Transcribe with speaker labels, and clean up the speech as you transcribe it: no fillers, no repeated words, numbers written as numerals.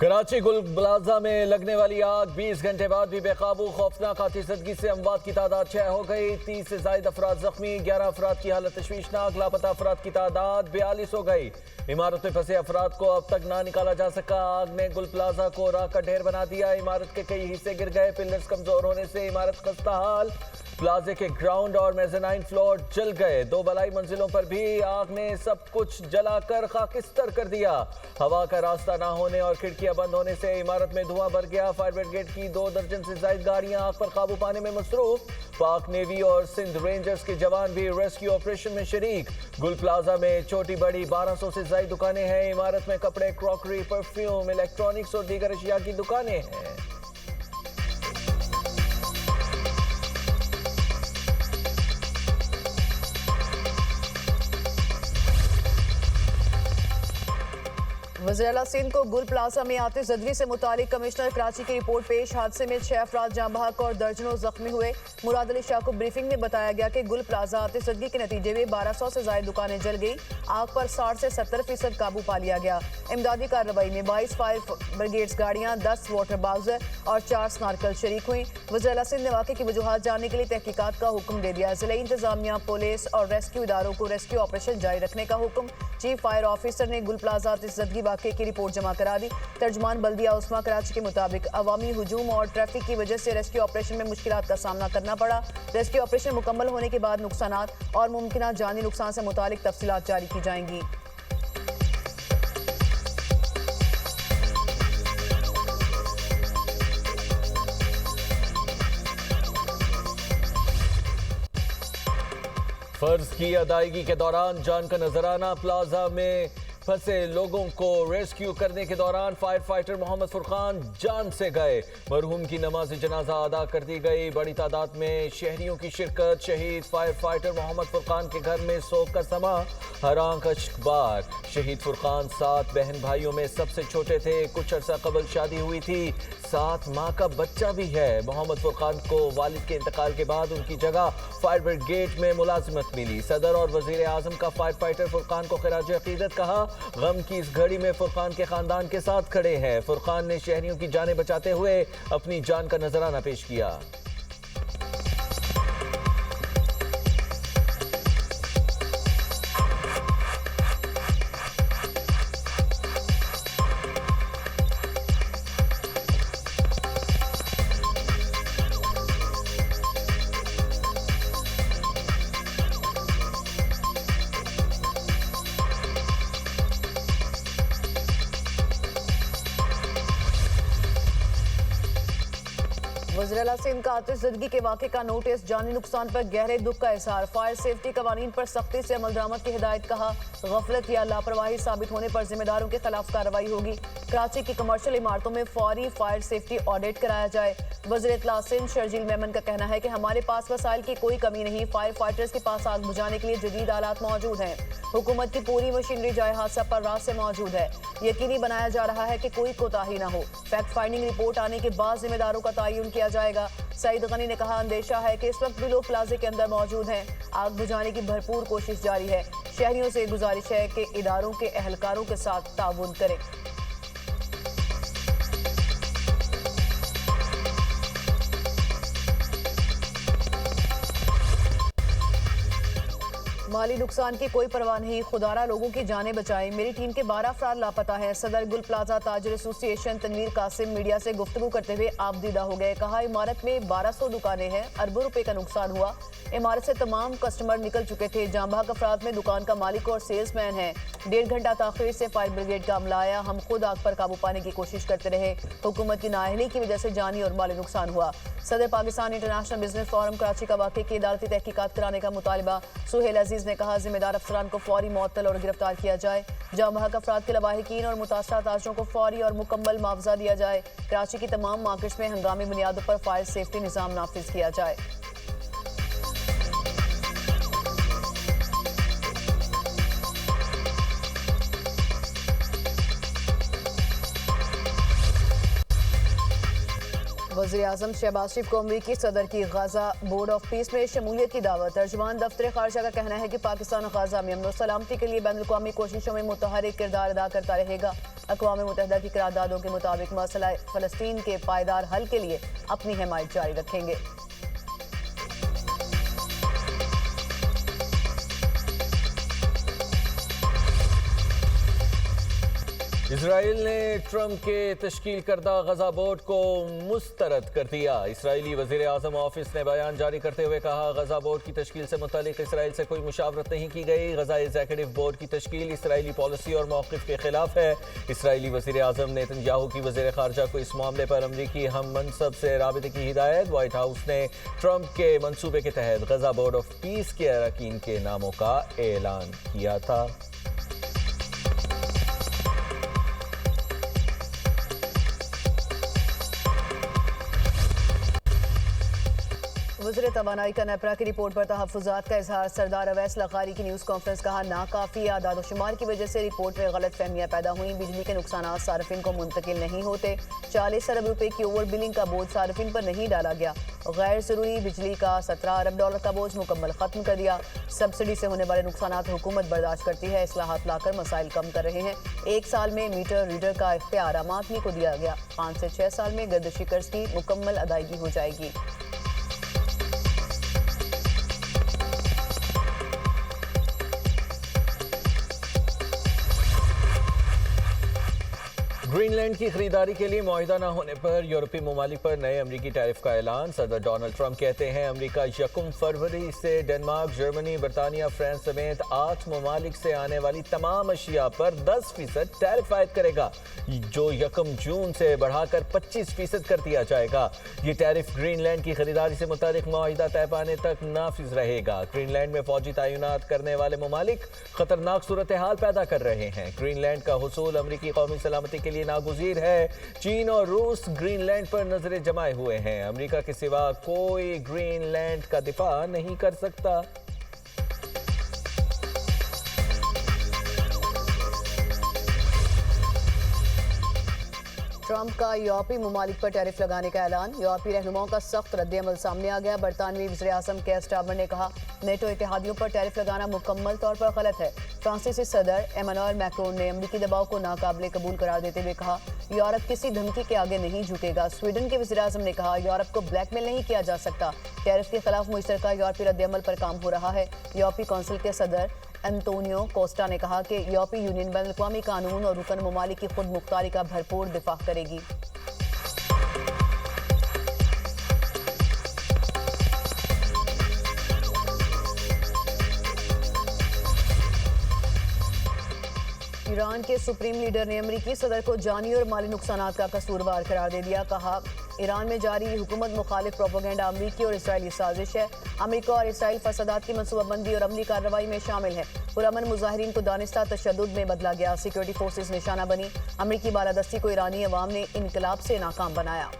Speaker 1: कराची गुल प्लाजा में लगने वाली आग 20 घंटे बाद भी बेकाबू। खौफनाक आतिशबाजी से अमवात की तादाद 6 हो गई। 30 से ज्यादा अफराद जख्मी, 11 अफराद की हालत तशवीशनाक। लापता अफराद की तादाद 42 हो गई। इमारत में फंसे अफराद को अब तक ना निकाला जा सका। आग ने गुल प्लाजा को राख का ढेर बना दिया। इमारत के कई हिस्से गिर गए। पिलर्स कमजोर होने से इमारत खस्ता हाल। प्लाजे के ग्राउंड और मेज़नाइन फ्लोर जल गए। 2 बलाई मंजिलों पर भी आग ने सब कुछ जलाकर खाकिस्तर कर दिया। हवा का रास्ता ना होने और खिड़कियां बंद होने से इमारत में धुआं भर गया। फायर ब्रिगेड की 2 दर्जन से ज्यादा गाड़ियां आग पर काबू पाने में मसरूफ। पाक नेवी और सिंध रेंजर्स के जवान भी रेस्क्यू ऑपरेशन में शरीक। गुल प्लाजा में छोटी बड़ी 1200 से ज्यादा दुकानें हैं। इमारत में कपड़े, क्रॉकरी, परफ्यूम, इलेक्ट्रॉनिक्स और दीगर अशिया की दुकानें हैं।
Speaker 2: वज़ीर-ए-आला सिंध को गुल प्लाजा में आतिशबाजी से मुतालिक कमिश्नर कराची की रिपोर्ट पेश। हादसे में 6 अफराद जाँ बहक और दर्जनों जख्मी हुए। मुराद अली शाह को ब्रीफिंग में बताया गया कि गुल प्लाजा आतिशबाजी के नतीजे में 1200 से ज्यादा दुकानें जल गई। आग पर 60 से 70% काबू पा लिया गया। इमदादी कार्रवाई में 22 फायर ब्रिगेड्स गाड़ियां, 10 वाटर बाउजर और 4 स्नार्कल शरीक हुई। वज़ीर-ए-आला सिंध ने वाक़े की वजूहात जानने के लिए तहकीकात का हुक्म दे दिया। जिला इंतजामिया, पुलिस और रेस्क्यू इदारों को रेस्क्यू ऑपरेशन जारी रखने का हुक्म। चीफ फायर ऑफिसर ने गुल प्लाजा आतिशबाजी वाक़े की रिपोर्ट जमा करा दी। तर्जमान बल्दिया उस्मा कराची के मुताबिक अवामी हुजूम और ट्रैफिक की वजह से रेस्क्यू ऑपरेशन में मुश्किलात का सामना करना पड़ा। रेस्क्यू ऑपरेशन मुकम्मल होने के बाद नुकसानात और मुमकिन जानी नुकसान से मुतालिक तफसीलात जारी की जाएंगी।
Speaker 1: फर्ज की अदायगी के दौरान जान का नजराना। प्लाजा में फंसे लोगों को रेस्क्यू करने के दौरान फायर फाइटर मोहम्मद फुरकान जान से गए। मरहूम की नमाज जनाजा अदा कर दी गई। बड़ी तादाद में शहरियों की शिरकत। शहीद फायर फाइटर मोहम्मद फुरकान के घर में सोग का समा। हरांक अश्कबार। शहीद फुरकान 7 बहन भाइयों में सबसे छोटे थे। कुछ अरसा कबल शादी हुई थी। 7 माह का बच्चा भी है। मोहम्मद फुरकान को वालिद के इंतकाल के बाद उनकी जगह फायर ब्रिगेड में मुलाजिमत मिली। सदर और वजीर आजम का फायर फाइटर फुरकान को खिराज अकीदत कहा। गम की इस घड़ी में फुरकान के खानदान के साथ खड़े हैं। फुरकान ने शहरियों की जानें बचाते हुए अपनी जान का नजराना पेश किया।
Speaker 2: वज़ीर-ए-आला सिंध का आतिशबाजी के वाक़े का नोटिस। जानी नुकसान पर गहरे दुख का इजहार। फायर सेफ्टी कवानीन पर सख्ती से अमल दरामद की हिदायत। कहा गफलत या लापरवाही साबित होने पर जिम्मेदारों के खिलाफ कार्रवाई होगी। कराची की कमर्शियल इमारतों में फौरी फायर सेफ्टी ऑडिट कराया जाए। वज़ीर इत्तला सिंध शर्जील मेमन का कहना है कि हमारे पास वसाइल की कोई कमी नहीं। फायर फाइटर्स के पास आग बुझाने के लिए जदीद आलात मौजूद हैं। हुकूमत की पूरी मशीनरी जाए हादसा पर रात से मौजूद है। यकीनी बनाया जा रहा है कि कोई कोताही न हो। फैक्ट फाइंडिंग रिपोर्ट आने के बाद जिम्मेदारों का तयन किया जाएगा। सईद गनी ने कहा अंदेशा है कि इस वक्त भी लोग प्लाजे के अंदर मौजूद हैं। आग बुझाने की भरपूर कोशिश जारी है। शहरियों से गुजारिश है कि इदारों के एहलकारों के साथ ताउन करें। माली नुकसान की कोई परवाह नहीं। खुदारा लोगों की जानें बचाएं। मेरी टीम के 12 अफराद लापता हैं। सदर गुल प्लाजा ताजर एसोसिएशन तनवीर कासिम मीडिया से गुफ्तगू करते हुए आपदीदा हो गए। कहा इमारत में 1200 दुकानें हैं। अरबों रुपए का नुकसान हुआ। इमारत से तमाम कस्टमर निकल चुके थे। जांबाग अफराद में दुकान का मालिक और सेल्समैन है। 1.5 घंटा ताखिर से फायर ब्रिगेड का अमला आया। हम खुद आग पर काबू पाने की कोशिश करते रहे। हुकूमत की नाअहली की वजह से जानी और माली नुकसान हुआ। सदर Pakistan international business forum Karachi का वाक़े की अदालती तहकीकात कराने का मुतालबा। सुहेल अजीज ने कहा जिम्मेदार अफसरान को फौरी मुअत्तल और गिरफ्तार किया जाए। जांबाग अफराद के लवाहिकीन और मुतासरा ताजरों को फौरी और मुकम्मल मुआवजा दिया जाए। कराची की तमाम मार्केट्स में हंगामी बुनियादों पर फायर सेफ्टी निज़ाम नाफिज किया जाए। वज़ीर-ए-आज़म शहबाज शरीफ को अमरीकी सदर की गाजा बोर्ड ऑफ पीस में शमूलियत की दावत। तर्जुमान दफ्तर खारजा का कहना है कि पाकिस्तान गाजा में अमन और सलामती के लिए बैनुल-अक़वामी कोशिशों में मुतहरिक किरदार अदा करता रहेगा। अक़वाम मुत्तहिदा की करारदादों के मुताबिक मसला फ़लस्तीन के पायदार हल के लिए अपनी हिमायत जारी रखेंगे।
Speaker 1: इसराइल ने ट्रंप के तश्कील करदा गजा बोर्ड को मुस्तरद कर दिया। इसराइली वज़ीर आज़म ऑफिस ने बयान जारी करते हुए कहा, गजा बोर्ड की तश्कील से मुतालिक इसराइल से कोई मुशावरत नहीं की गई। गजा एग्जीक्यूटिव बोर्ड की तश्कील इसराइली पॉलिसी और मौक़िफ़ के खिलाफ है। इसराइली वज़ीर आज़म नेतन्याहू की वज़ीर ख़ारजा को इस मामले पर अमरीकी हम मनसब से राबिते की हिदायत। वाइट हाउस ने ट्रंप के मनसूबे के तहत गजा बोर्ड ऑफ पीस के अरकान के नामों का ऐलान किया था।
Speaker 2: वज़ीर तवानाई का नेपरा की रिपोर्ट पर तहफ़्फ़ुज़ात का इजहार। सरदार अवैस लखारी की न्यूज़ कॉन्फ्रेंस कहा, नाकाफ़ी आदाद-ओ-शुमार की वजह से रिपोर्ट में गलत फहमियाँ पैदा हुई। बिजली के नुकसान सार्फिन को मुंतकिल नहीं होते। 40 अरब रुपए की ओवर बिलिंग का बोझ सार्फिन पर नहीं डाला गया। गैर ज़रूरी बिजली का 17 अरब डॉलर का बोझ मुकम्मल ख़त्म कर दिया। सब्सिडी से होने वाले नुकसान हुकूमत बर्दाश्त करती है। इस्लाहात लाकर मसाइल कम कर रहे हैं। 1 साल में मीटर रीडर का इख्तियार आम आदमी को दिया गया। 5 से 6 साल में गर्दिशी कर्ज की मुकम्मल अदायगी हो जाएगी।
Speaker 1: ग्रीनलैंड की खरीदारी के लिए मुआहिदा न होने पर यूरोपीय ममालिक पर नए अमरीकी टैरिफ का ऐलान। सदर डोनाल्ड ट्रंप कहते हैं, अमरीका 1 फरवरी से डेनमार्क, जर्मनी, बरतानिया, फ्रांस समेत 8 ममालिक से आने वाली तमाम अशिया पर 10% टैरिफ आयद करेगा, जो 1 जून से बढ़ाकर 25% कर दिया जाएगा। ये टैरिफ ग्रीनलैंड की खरीदारी से मुतालिक मुआहिदा तय पाने तक नाफिज रहेगा। ग्रीनलैंड में फौजी तैनात करने वाले ममालिक खतरनाक सूरत हाल पैदा कर रहे हैं। ग्रीनलैंड का हुसूल अमरीकी कौमी सलामती के लिए नागुज़ीर है। चीन और रूस ग्रीनलैंड पर नजरें जमाए हुए हैं। अमेरिका के सिवा कोई ग्रीनलैंड का दिफा नहीं कर सकता।
Speaker 2: ट्रंप का यूरोपीय ममालिक पर टैरिफ लगाने का ऐलान। यूरोपीय रहनुमाओं का सख्त रद्द-ए-अमल सामने आ गया। बरतानवी वज़ीर-ए-आज़म केयर स्टारमर ने कहा, नेटो इत्तेहादियों पर टैरिफ लगाना मुकम्मल तौर पर गलत है। फ्रांसीसी सदर एमानुएल मैक्रोन ने अमरीकी दबाव को नाकाबिले कबूल करार देते हुए कहा, यूरोप किसी धमकी के आगे नहीं झुकेगा। स्वीडन के वज़ीर-ए-आज़म ने कहा, यूरोप को ब्लैकमेल नहीं किया जा सकता। टैरिफ के खिलाफ मुश्तरका यूरोपीय रद्द-ए-अमल पर काम हो रहा है। यूरोपीय कौंसिल के सदर एंटोनियो कोस्टा ने कहा कि यूरोपीय यूनियन बैनुल-अक़वामी कानून और रुकन ममालिक की खुद मुख्तारी का भरपूर दिफा करेगी। ईरान के सुप्रीम लीडर ने अमरीकी सदर को जानी और माली नुकसानात का कसूरवार करार दे दिया। कहा, ईरान में जारी हुकूमत मुखालिफ प्रोपेगेंडा अमरीकी और इसराइली साजिश है। अमरीका और इसराइल फसादात की मनसूबाबंदी और अमली कार्रवाई में शामिल है। पुरअमन मुजाहिरीन को दानिस्ता तशद्दुद में बदला गया। सिक्योरिटी फोर्सेज निशाना बनी। अमरीकी बालादस्ती को ईरानी अवाम ने इनकलाब से नाकाम बनाया।